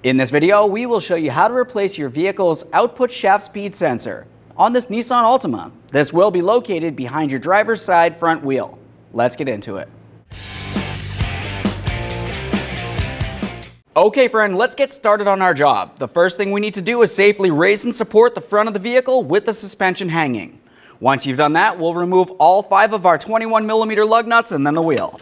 In this video, we will show you how to replace your vehicle's output shaft speed sensor on this Nissan Altima. This will be located behind your driver's side front wheel. Let's get into it. Okay friend, let's get started on our job. The first thing we need to do is safely raise and support the front of the vehicle with the suspension hanging. Once you've done that, we'll remove all 5 of our 21mm lug nuts and then the wheel.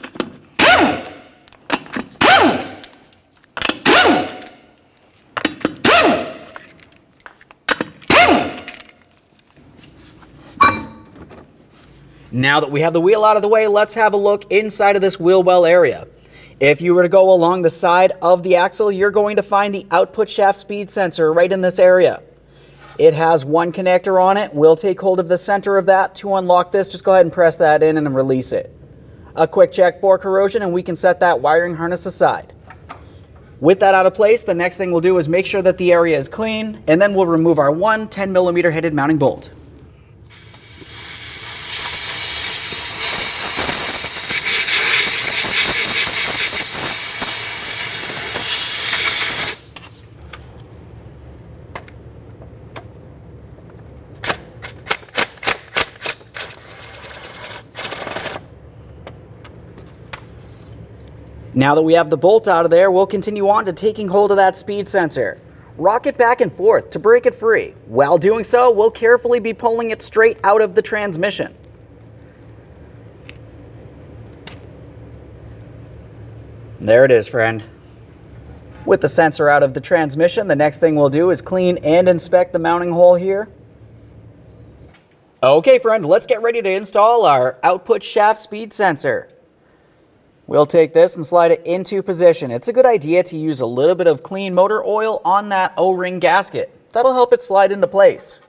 Now that we have the wheel out of the way, let's have a look inside of this wheel well area. If you were to go along the side of the axle, you're going to find the output shaft speed sensor right in this area. It has one connector on it. We'll take hold of the center of that to unlock this. Just go ahead and press that in and release it. A quick check for corrosion and we can set that wiring harness aside. With that out of place, the next thing we'll do is make sure that the area is clean, and then we'll remove our 10mm headed mounting bolt. Now that we have the bolt out of there, we'll continue on to taking hold of that speed sensor. Rock it back and forth to break it free. While doing so, we'll carefully be pulling it straight out of the transmission. There it is, friend. With the sensor out of the transmission, the next thing we'll do is clean and inspect the mounting hole here. Okay, friend, let's get ready to install our output shaft speed sensor. We'll take this and slide it into position. It's a good idea to use a little bit of clean motor oil on that O-ring gasket. That'll help it slide into place.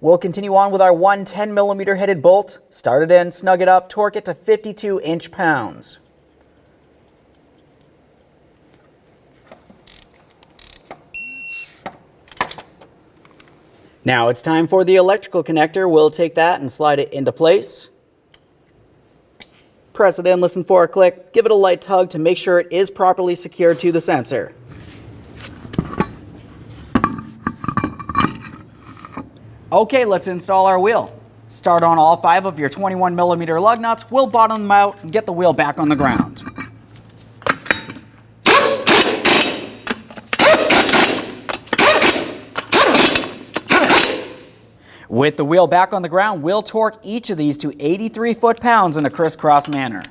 We'll continue on with our 10mm headed bolt. Start it in, snug it up, torque it to 52 inch-pounds. Now it's time for the electrical connector. We'll take that and slide it into place. Press it in, listen for a click, give it a light tug to make sure it is properly secured to the sensor. Okay, let's install our wheel. Start on all 5 of your 21mm lug nuts. We'll bottom them out and get the wheel back on the ground. With the wheel back on the ground, we'll torque each of these to 83 foot-pounds in a crisscross manner.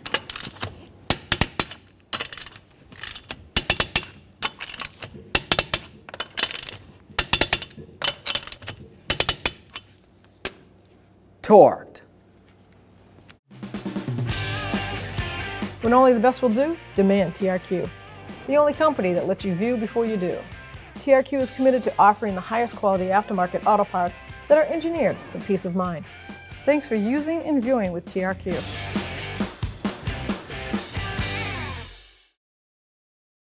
Torqued. When only the best will do, demand TRQ. The only company that lets you view before you do. TRQ is committed to offering the highest quality aftermarket auto parts that are engineered for peace of mind. Thanks for using and viewing with TRQ.